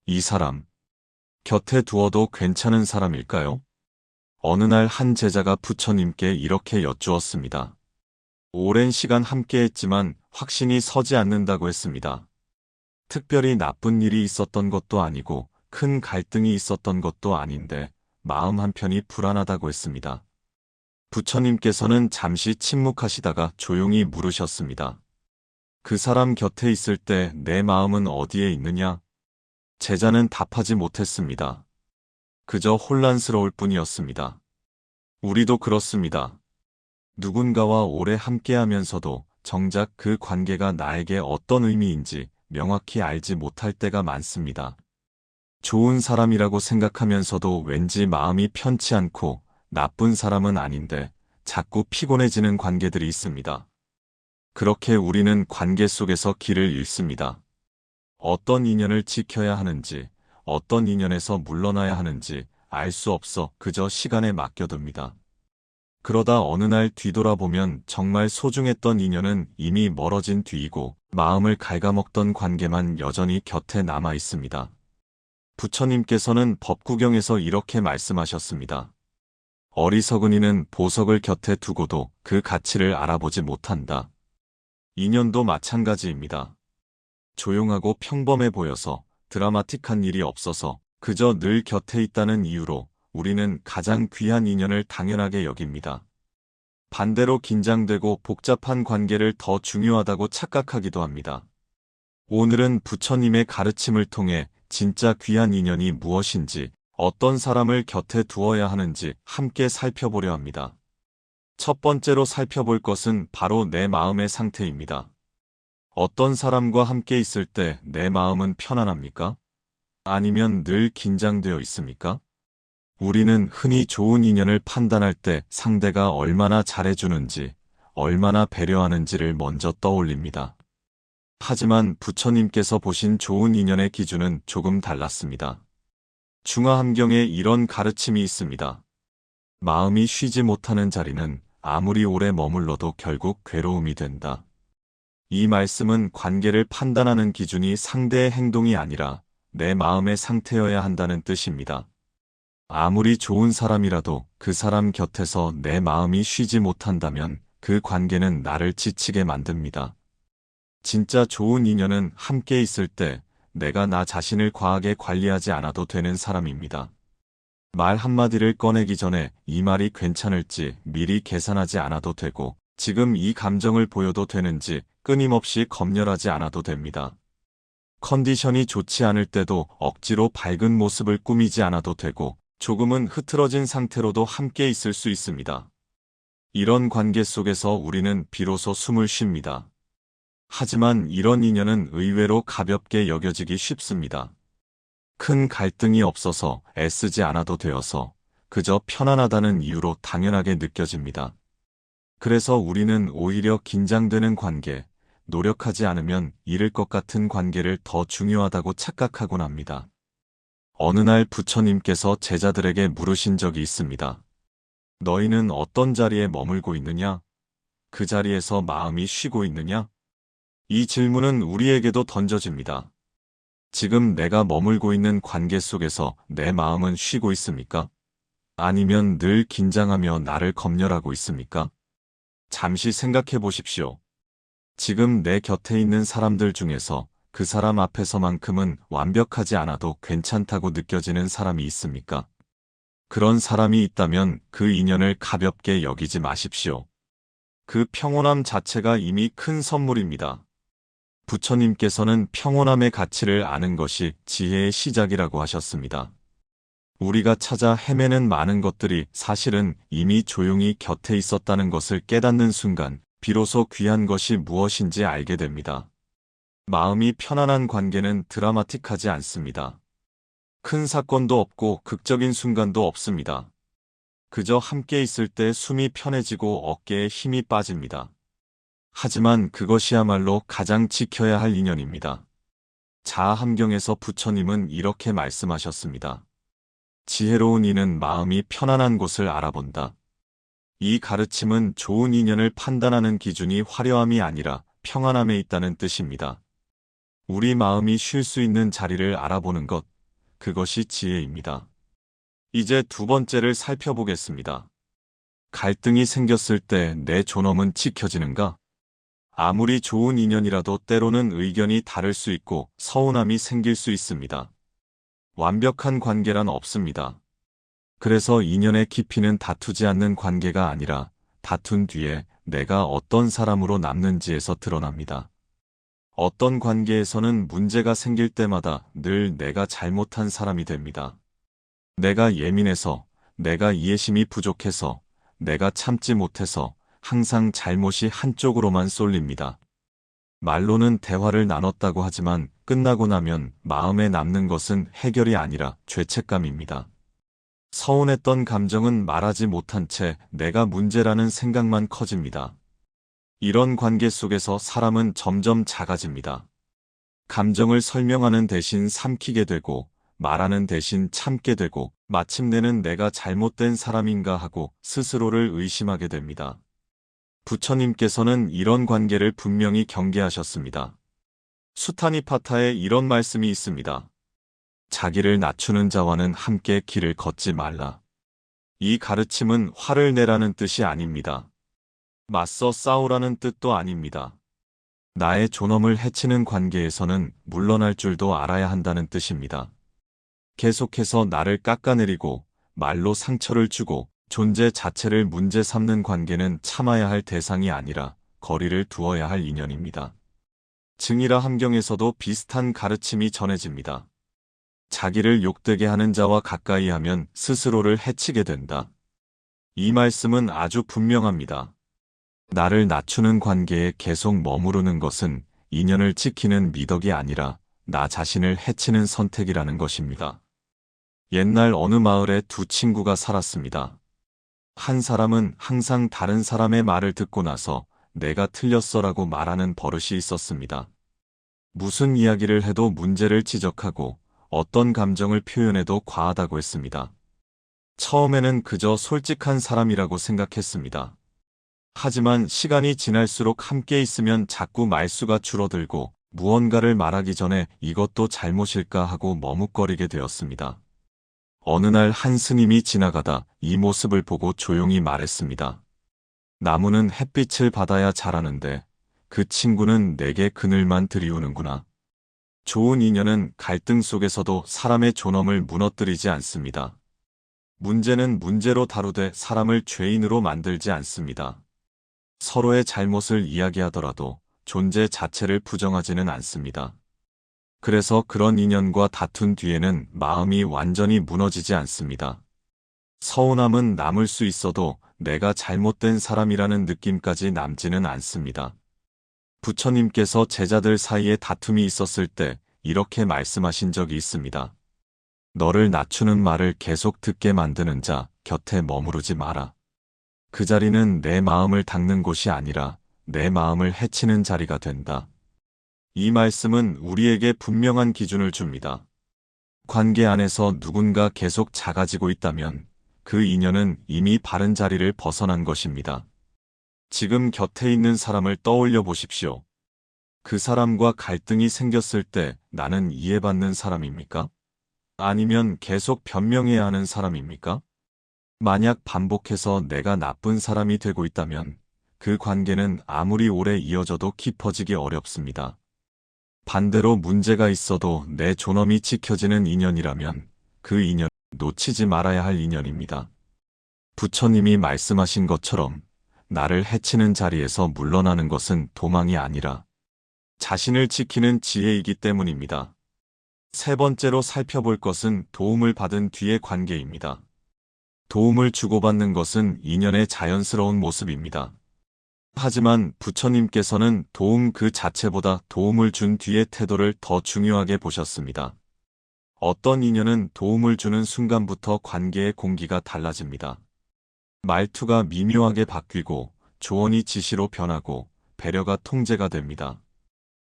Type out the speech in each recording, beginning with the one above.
이 사람, 곁에 두어도 괜찮은 사람일까요? 어느 날 한 제자가 부처님께 이렇게 여쭈었습니다. 오랜 시간 함께했지만 확신이 서지 않는다고 했습니다. 특별히 나쁜 일이 있었던 것도 아니고 큰 갈등이 있었던 것도 아닌데 마음 한편이 불안하다고 했습니다. 부처님께서는 잠시 침묵하시다가 조용히 물으셨습니다. 그 사람 곁에 있을 때 내 마음은 어디에 있느냐? 제자는 답하지 못했습니다. 그저 혼란스러울 뿐이었습니다. 우리도 그렇습니다. 누군가와 오래 함께하면서도 정작 그 관계가 나에게 어떤 의미인지 명확히 알지 못할 때가 많습니다. 좋은 사람이라고 생각하면서도 왠지 마음이 편치 않고 나쁜 사람은 아닌데 자꾸 피곤해지는 관계들이 있습니다. 그렇게 우리는 관계 속에서 길을 잃습니다. 어떤 인연을 지켜야 하는지, 어떤 인연에서 물러나야 하는지 알 수 없어 그저 시간에 맡겨둡니다. 그러다 어느 날 뒤돌아보면 정말 소중했던 인연은 이미 멀어진 뒤이고 마음을 갉아먹던 관계만 여전히 곁에 남아 있습니다. 부처님께서는 법구경에서 이렇게 말씀하셨습니다. 어리석은 이는 보석을 곁에 두고도 그 가치를 알아보지 못한다. 인연도 마찬가지입니다. 조용하고 평범해 보여서 드라마틱한 일이 없어서 그저 늘 곁에 있다는 이유로 우리는 가장 귀한 인연을 당연하게 여깁니다. 반대로 긴장되고 복잡한 관계를 더 중요하다고 착각하기도 합니다. 오늘은 부처님의 가르침을 통해 진짜 귀한 인연이 무엇인지, 어떤 사람을 곁에 두어야 하는지 함께 살펴보려 합니다. 첫 번째로 살펴볼 것은 바로 내 마음의 상태입니다. 어떤 사람과 함께 있을 때 내 마음은 편안합니까? 아니면 늘 긴장되어 있습니까? 우리는 흔히 좋은 인연을 판단할 때 상대가 얼마나 잘해주는지, 얼마나 배려하는지를 먼저 떠올립니다. 하지만 부처님께서 보신 좋은 인연의 기준은 조금 달랐습니다. 중화함경에 이런 가르침이 있습니다. 마음이 쉬지 못하는 자리는 아무리 오래 머물러도 결국 괴로움이 된다. 이 말씀은 관계를 판단하는 기준이 상대의 행동이 아니라 내 마음의 상태여야 한다는 뜻입니다. 아무리 좋은 사람이라도 그 사람 곁에서 내 마음이 쉬지 못한다면 그 관계는 나를 지치게 만듭니다. 진짜 좋은 인연은 함께 있을 때 내가 나 자신을 과하게 관리하지 않아도 되는 사람입니다. 말 한마디를 꺼내기 전에 이 말이 괜찮을지 미리 계산하지 않아도 되고 지금 이 감정을 보여도 되는지 끊임없이 검열하지 않아도 됩니다. 컨디션이 좋지 않을 때도 억지로 밝은 모습을 꾸미지 않아도 되고 조금은 흐트러진 상태로도 함께 있을 수 있습니다. 이런 관계 속에서 우리는 비로소 숨을 쉽니다. 하지만 이런 인연은 의외로 가볍게 여겨지기 쉽습니다. 큰 갈등이 없어서 애쓰지 않아도 되어서 그저 편안하다는 이유로 당연하게 느껴집니다. 그래서 우리는 오히려 긴장되는 관계, 노력하지 않으면 잃을 것 같은 관계를 더 중요하다고 착각하곤 합니다. 어느 날 부처님께서 제자들에게 물으신 적이 있습니다. 너희는 어떤 자리에 머물고 있느냐? 그 자리에서 마음이 쉬고 있느냐? 이 질문은 우리에게도 던져집니다. 지금 내가 머물고 있는 관계 속에서 내 마음은 쉬고 있습니까? 아니면 늘 긴장하며 나를 검열하고 있습니까? 잠시 생각해 보십시오. 지금 내 곁에 있는 사람들 중에서 그 사람 앞에서만큼은 완벽하지 않아도 괜찮다고 느껴지는 사람이 있습니까? 그런 사람이 있다면 그 인연을 가볍게 여기지 마십시오. 그 평온함 자체가 이미 큰 선물입니다. 부처님께서는 평온함의 가치를 아는 것이 지혜의 시작이라고 하셨습니다. 우리가 찾아 헤매는 많은 것들이 사실은 이미 조용히 곁에 있었다는 것을 깨닫는 순간 비로소 귀한 것이 무엇인지 알게 됩니다. 마음이 편안한 관계는 드라마틱하지 않습니다. 큰 사건도 없고 극적인 순간도 없습니다. 그저 함께 있을 때 숨이 편해지고 어깨에 힘이 빠집니다. 하지만 그것이야말로 가장 지켜야 할 인연입니다. 자아함경에서 부처님은 이렇게 말씀하셨습니다. 지혜로운 이는 마음이 편안한 곳을 알아본다. 이 가르침은 좋은 인연을 판단하는 기준이 화려함이 아니라 평안함에 있다는 뜻입니다. 우리 마음이 쉴 수 있는 자리를 알아보는 것, 그것이 지혜입니다. 이제 두 번째를 살펴보겠습니다. 갈등이 생겼을 때 내 존엄은 지켜지는가? 아무리 좋은 인연이라도 때로는 의견이 다를 수 있고 서운함이 생길 수 있습니다. 완벽한 관계란 없습니다. 그래서 인연의 깊이는 다투지 않는 관계가 아니라 다툰 뒤에 내가 어떤 사람으로 남는지에서 드러납니다. 어떤 관계에서는 문제가 생길 때마다 늘 내가 잘못한 사람이 됩니다. 내가 예민해서, 내가 이해심이 부족해서, 내가 참지 못해서 항상 잘못이 한쪽으로만 쏠립니다. 말로는 대화를 나눴다고 하지만 끝나고 나면 마음에 남는 것은 해결이 아니라 죄책감입니다. 서운했던 감정은 말하지 못한 채 내가 문제라는 생각만 커집니다. 이런 관계 속에서 사람은 점점 작아집니다. 감정을 설명하는 대신 삼키게 되고 말하는 대신 참게 되고 마침내는 내가 잘못된 사람인가 하고 스스로를 의심하게 됩니다. 부처님께서는 이런 관계를 분명히 경계하셨습니다. 수타니파타에 이런 말씀이 있습니다. 자기를 낮추는 자와는 함께 길을 걷지 말라. 이 가르침은 화를 내라는 뜻이 아닙니다. 맞서 싸우라는 뜻도 아닙니다. 나의 존엄을 해치는 관계에서는 물러날 줄도 알아야 한다는 뜻입니다. 계속해서 나를 깎아내리고 말로 상처를 주고 존재 자체를 문제 삼는 관계는 참아야 할 대상이 아니라 거리를 두어야 할 인연입니다. 증이라 함경에서도 비슷한 가르침이 전해집니다. 자기를 욕되게 하는 자와 가까이 하면 스스로를 해치게 된다. 이 말씀은 아주 분명합니다. 나를 낮추는 관계에 계속 머무르는 것은 인연을 지키는 미덕이 아니라 나 자신을 해치는 선택이라는 것입니다. 옛날 어느 마을에 두 친구가 살았습니다. 한 사람은 항상 다른 사람의 말을 듣고 나서 내가 틀렸어라고 말하는 버릇이 있었습니다. 무슨 이야기를 해도 문제를 지적하고 어떤 감정을 표현해도 과하다고 했습니다. 처음에는 그저 솔직한 사람이라고 생각했습니다. 하지만 시간이 지날수록 함께 있으면 자꾸 말수가 줄어들고 무언가를 말하기 전에 이것도 잘못일까 하고 머뭇거리게 되었습니다. 어느 날 한 스님이 지나가다 이 모습을 보고 조용히 말했습니다. 나무는 햇빛을 받아야 자라는데 그 친구는 내게 그늘만 들이우는구나. 좋은 인연은 갈등 속에서도 사람의 존엄을 무너뜨리지 않습니다. 문제는 문제로 다루되 사람을 죄인으로 만들지 않습니다. 서로의 잘못을 이야기하더라도 존재 자체를 부정하지는 않습니다. 그래서 그런 인연과 다툰 뒤에는 마음이 완전히 무너지지 않습니다. 서운함은 남을 수 있어도 내가 잘못된 사람이라는 느낌까지 남지는 않습니다. 부처님께서 제자들 사이에 다툼이 있었을 때 이렇게 말씀하신 적이 있습니다. 너를 낮추는 말을 계속 듣게 만드는 자 곁에 머무르지 마라. 그 자리는 내 마음을 닦는 곳이 아니라 내 마음을 해치는 자리가 된다. 이 말씀은 우리에게 분명한 기준을 줍니다. 관계 안에서 누군가 계속 작아지고 있다면 그 인연은 이미 바른 자리를 벗어난 것입니다. 지금 곁에 있는 사람을 떠올려 보십시오. 그 사람과 갈등이 생겼을 때 나는 이해받는 사람입니까? 아니면 계속 변명해야 하는 사람입니까? 만약 반복해서 내가 나쁜 사람이 되고 있다면 그 관계는 아무리 오래 이어져도 깊어지기 어렵습니다. 반대로 문제가 있어도 내 존엄이 지켜지는 인연이라면 그 인연은 놓치지 말아야 할 인연입니다. 부처님이 말씀하신 것처럼 나를 해치는 자리에서 물러나는 것은 도망이 아니라 자신을 지키는 지혜이기 때문입니다. 세 번째로 살펴볼 것은 도움을 받은 뒤의 관계입니다. 도움을 주고받는 것은 인연의 자연스러운 모습입니다. 하지만 부처님께서는 도움 그 자체보다 도움을 준 뒤의 태도를 더 중요하게 보셨습니다. 어떤 인연은 도움을 주는 순간부터 관계의 공기가 달라집니다. 말투가 미묘하게 바뀌고 조언이 지시로 변하고 배려가 통제가 됩니다.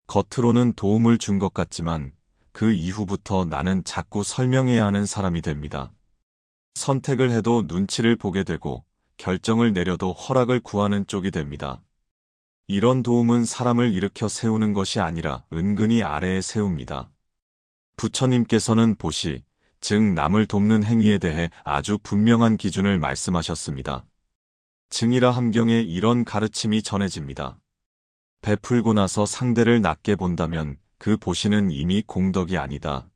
겉으로는 도움을 준 것 같지만 그 이후부터 나는 자꾸 설명해야 하는 사람이 됩니다. 선택을 해도 눈치를 보게 되고 결정을 내려도 허락을 구하는 쪽이 됩니다. 이런 도움은 사람을 일으켜 세우는 것이 아니라 은근히 아래에 세웁니다. 부처님께서는 보시, 즉 남을 돕는 행위에 대해 아주 분명한 기준을 말씀하셨습니다. 증이라 함경에 이런 가르침이 전해집니다. 베풀고 나서 상대를 낮게 본다면 그 보시는 이미 공덕이 아니다.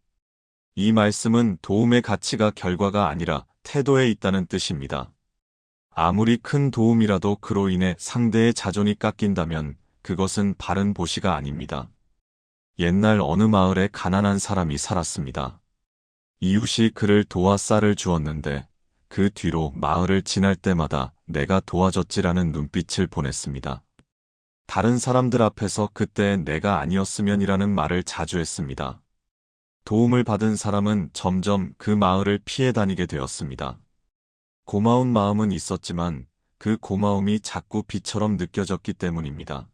이 말씀은 도움의 가치가 결과가 아니라 태도에 있다는 뜻입니다. 아무리 큰 도움이라도 그로 인해 상대의 자존이 깎인다면 그것은 바른 보시가 아닙니다. 옛날 어느 마을에 가난한 사람이 살았습니다. 이웃이 그를 도와 쌀을 주었는데 그 뒤로 마을을 지날 때마다 내가 도와줬지라는 눈빛을 보냈습니다. 다른 사람들 앞에서 그때 내가 아니었으면이라는 말을 자주 했습니다. 도움을 받은 사람은 점점 그 마을을 피해 다니게 되었습니다. 고마운 마음은 있었지만 그 고마움이 자꾸 비처럼 느껴졌기 때문입니다.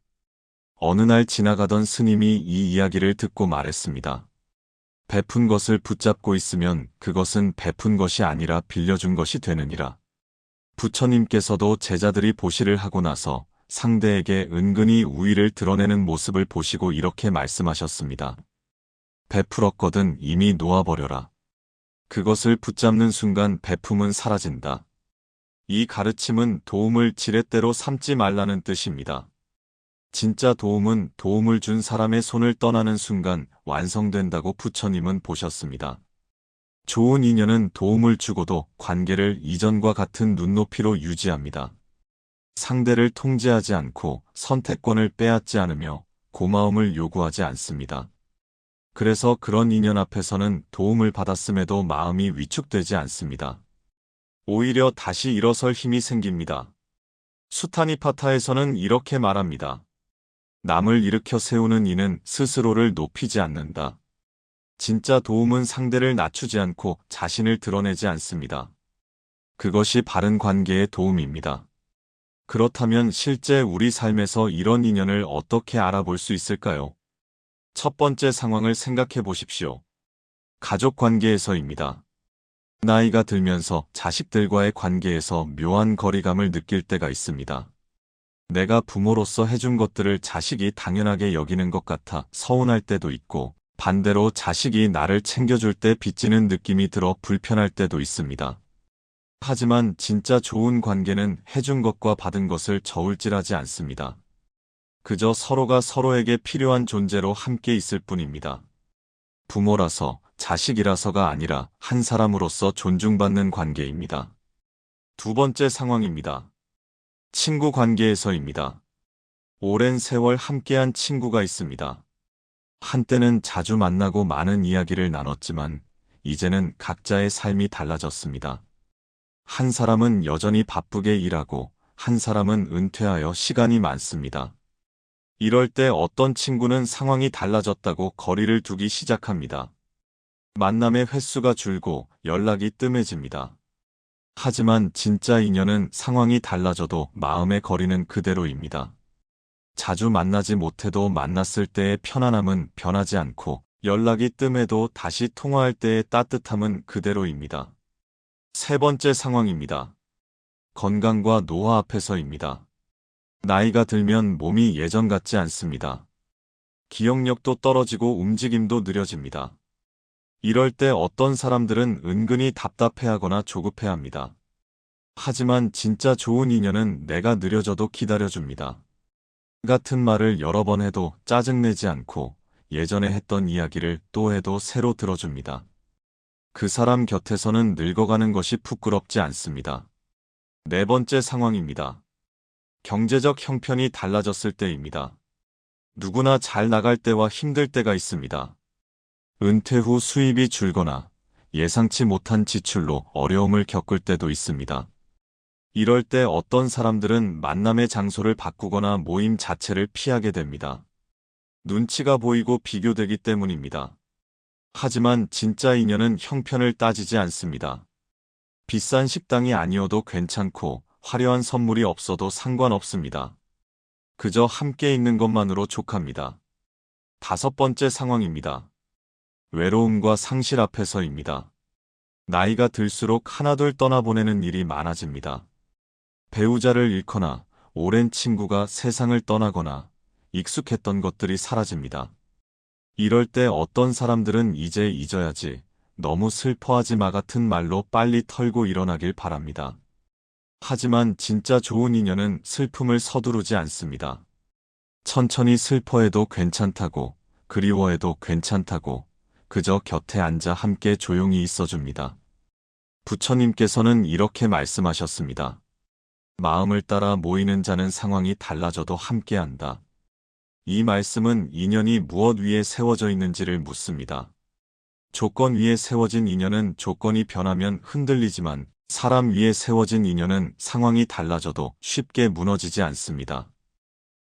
어느 날 지나가던 스님이 이 이야기를 듣고 말했습니다. 베푼 것을 붙잡고 있으면 그것은 베푼 것이 아니라 빌려준 것이 되느니라. 부처님께서도 제자들이 보시를 하고 나서 상대에게 은근히 우위를 드러내는 모습을 보시고 이렇게 말씀하셨습니다. 베풀었거든 이미 놓아버려라. 그것을 붙잡는 순간 베품은 사라진다. 이 가르침은 도움을 지렛대로 삼지 말라는 뜻입니다. 진짜 도움은 도움을 준 사람의 손을 떠나는 순간 완성된다고 부처님은 보셨습니다. 좋은 인연은 도움을 주고도 관계를 이전과 같은 눈높이로 유지합니다. 상대를 통제하지 않고 선택권을 빼앗지 않으며 고마움을 요구하지 않습니다. 그래서 그런 인연 앞에서는 도움을 받았음에도 마음이 위축되지 않습니다. 오히려 다시 일어설 힘이 생깁니다. 수타니파타에서는 이렇게 말합니다. 남을 일으켜 세우는 이는 스스로를 높이지 않는다. 진짜 도움은 상대를 낮추지 않고 자신을 드러내지 않습니다. 그것이 바른 관계의 도움입니다. 그렇다면 실제 우리 삶에서 이런 인연을 어떻게 알아볼 수 있을까요? 첫 번째 상황을 생각해 보십시오. 가족 관계에서입니다. 나이가 들면서 자식들과의 관계에서 묘한 거리감을 느낄 때가 있습니다. 내가 부모로서 해준 것들을 자식이 당연하게 여기는 것 같아 서운할 때도 있고 반대로 자식이 나를 챙겨줄 때 빚지는 느낌이 들어 불편할 때도 있습니다. 하지만 진짜 좋은 관계는 해준 것과 받은 것을 저울질하지 않습니다. 그저 서로가 서로에게 필요한 존재로 함께 있을 뿐입니다. 부모라서 자식이라서가 아니라 한 사람으로서 존중받는 관계입니다. 두 번째 상황입니다. 친구 관계에서입니다. 오랜 세월 함께한 친구가 있습니다. 한때는 자주 만나고 많은 이야기를 나눴지만 이제는 각자의 삶이 달라졌습니다. 한 사람은 여전히 바쁘게 일하고 한 사람은 은퇴하여 시간이 많습니다. 이럴 때 어떤 친구는 상황이 달라졌다고 거리를 두기 시작합니다. 만남의 횟수가 줄고 연락이 뜸해집니다. 하지만 진짜 인연은 상황이 달라져도 마음의 거리는 그대로입니다. 자주 만나지 못해도 만났을 때의 편안함은 변하지 않고 연락이 뜸해도 다시 통화할 때의 따뜻함은 그대로입니다. 세 번째 상황입니다. 건강과 노화 앞에서입니다. 나이가 들면 몸이 예전 같지 않습니다. 기억력도 떨어지고 움직임도 느려집니다. 이럴 때 어떤 사람들은 은근히 답답해하거나 조급해합니다. 하지만 진짜 좋은 인연은 내가 느려져도 기다려줍니다. 같은 말을 여러 번 해도 짜증내지 않고 예전에 했던 이야기를 또 해도 새로 들어줍니다. 그 사람 곁에서는 늙어가는 것이 부끄럽지 않습니다. 네 번째 상황입니다. 경제적 형편이 달라졌을 때입니다. 누구나 잘 나갈 때와 힘들 때가 있습니다. 은퇴 후 수입이 줄거나 예상치 못한 지출로 어려움을 겪을 때도 있습니다. 이럴 때 어떤 사람들은 만남의 장소를 바꾸거나 모임 자체를 피하게 됩니다. 눈치가 보이고 비교되기 때문입니다. 하지만 진짜 인연은 형편을 따지지 않습니다. 비싼 식당이 아니어도 괜찮고 화려한 선물이 없어도 상관없습니다. 그저 함께 있는 것만으로 족합니다. 다섯 번째 상황입니다. 외로움과 상실 앞에서입니다. 나이가 들수록 하나둘 떠나보내는 일이 많아집니다. 배우자를 잃거나 오랜 친구가 세상을 떠나거나 익숙했던 것들이 사라집니다. 이럴 때 어떤 사람들은 이제 잊어야지, 너무 슬퍼하지 마 같은 말로 빨리 털고 일어나길 바랍니다. 하지만 진짜 좋은 인연은 슬픔을 서두르지 않습니다. 천천히 슬퍼해도 괜찮다고, 그리워해도 괜찮다고, 그저 곁에 앉아 함께 조용히 있어줍니다. 부처님께서는 이렇게 말씀하셨습니다. 마음을 따라 모이는 자는 상황이 달라져도 함께한다. 이 말씀은 인연이 무엇 위에 세워져 있는지를 묻습니다. 조건 위에 세워진 인연은 조건이 변하면 흔들리지만 사람 위에 세워진 인연은 상황이 달라져도 쉽게 무너지지 않습니다.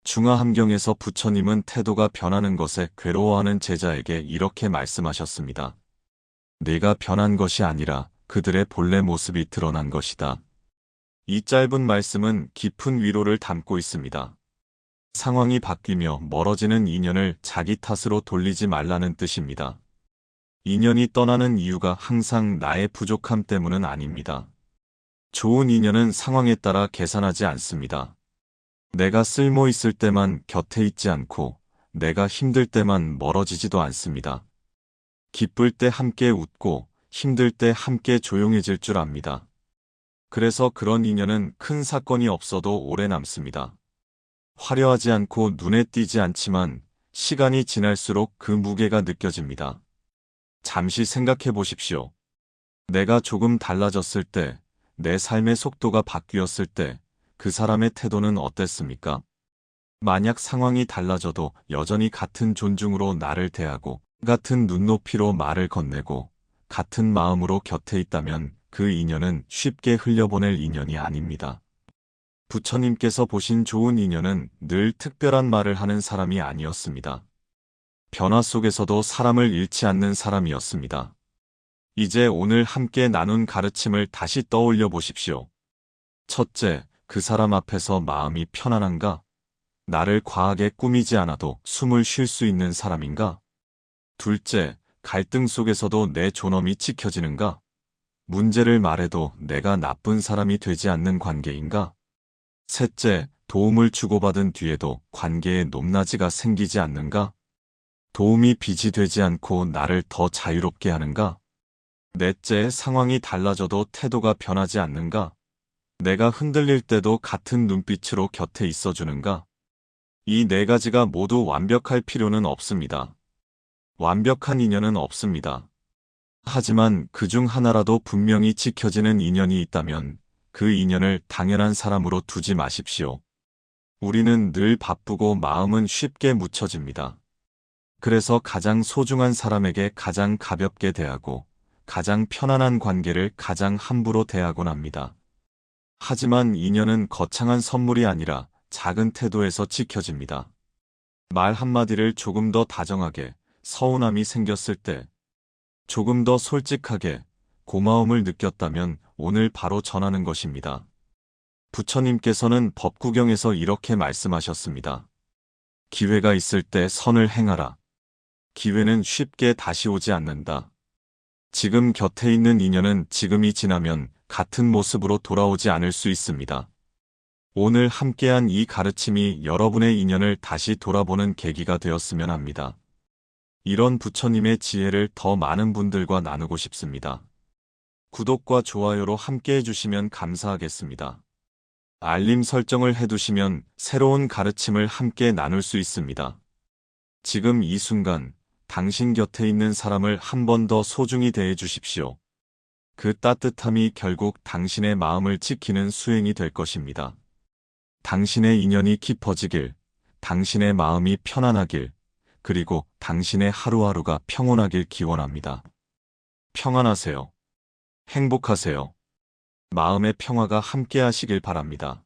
중화함경에서 부처님은 태도가 변하는 것에 괴로워하는 제자에게 이렇게 말씀하셨습니다. 내가 변한 것이 아니라 그들의 본래 모습이 드러난 것이다. 이 짧은 말씀은 깊은 위로를 담고 있습니다. 상황이 바뀌며 멀어지는 인연을 자기 탓으로 돌리지 말라는 뜻입니다. 인연이 떠나는 이유가 항상 나의 부족함 때문은 아닙니다. 좋은 인연은 상황에 따라 계산하지 않습니다. 내가 쓸모 있을 때만 곁에 있지 않고 내가 힘들 때만 멀어지지도 않습니다. 기쁠 때 함께 웃고 힘들 때 함께 조용해질 줄 압니다. 그래서 그런 인연은 큰 사건이 없어도 오래 남습니다. 화려하지 않고 눈에 띄지 않지만 시간이 지날수록 그 무게가 느껴집니다. 잠시 생각해 보십시오. 내가 조금 달라졌을 때, 내 삶의 속도가 바뀌었을 때, 그 사람의 태도는 어땠습니까? 만약 상황이 달라져도 여전히 같은 존중으로 나를 대하고, 같은 눈높이로 말을 건네고, 같은 마음으로 곁에 있다면 그 인연은 쉽게 흘려보낼 인연이 아닙니다. 부처님께서 보신 좋은 인연은 늘 특별한 말을 하는 사람이 아니었습니다. 변화 속에서도 사람을 잃지 않는 사람이었습니다. 이제 오늘 함께 나눈 가르침을 다시 떠올려 보십시오. 첫째, 그 사람 앞에서 마음이 편안한가? 나를 과하게 꾸미지 않아도 숨을 쉴 수 있는 사람인가? 둘째, 갈등 속에서도 내 존엄이 지켜지는가? 문제를 말해도 내가 나쁜 사람이 되지 않는 관계인가? 셋째, 도움을 주고받은 뒤에도 관계에 높낮이가 생기지 않는가? 도움이 빚이 되지 않고 나를 더 자유롭게 하는가? 넷째, 상황이 달라져도 태도가 변하지 않는가? 내가 흔들릴 때도 같은 눈빛으로 곁에 있어주는가? 이 네 가지가 모두 완벽할 필요는 없습니다. 완벽한 인연은 없습니다. 하지만 그중 하나라도 분명히 지켜지는 인연이 있다면 그 인연을 당연한 사람으로 두지 마십시오. 우리는 늘 바쁘고 마음은 쉽게 묻혀집니다. 그래서 가장 소중한 사람에게 가장 가볍게 대하고 가장 편안한 관계를 가장 함부로 대하곤 합니다. 하지만 인연은 거창한 선물이 아니라 작은 태도에서 지켜집니다. 말 한마디를 조금 더 다정하게, 서운함이 생겼을 때, 조금 더 솔직하게, 고마움을 느꼈다면 오늘 바로 전하는 것입니다. 부처님께서는 법구경에서 이렇게 말씀하셨습니다. 기회가 있을 때 선을 행하라. 기회는 쉽게 다시 오지 않는다. 지금 곁에 있는 인연은 지금이 지나면 같은 모습으로 돌아오지 않을 수 있습니다. 오늘 함께한 이 가르침이 여러분의 인연을 다시 돌아보는 계기가 되었으면 합니다. 이런 부처님의 지혜를 더 많은 분들과 나누고 싶습니다. 구독과 좋아요로 함께 해주시면 감사하겠습니다. 알림 설정을 해두시면 새로운 가르침을 함께 나눌 수 있습니다. 지금 이 순간 당신 곁에 있는 사람을 한 번 더 소중히 대해 주십시오. 그 따뜻함이 결국 당신의 마음을 지키는 수행이 될 것입니다. 당신의 인연이 깊어지길, 당신의 마음이 편안하길, 그리고 당신의 하루하루가 평온하길 기원합니다. 평안하세요. 행복하세요. 마음의 평화가 함께 하시길 바랍니다.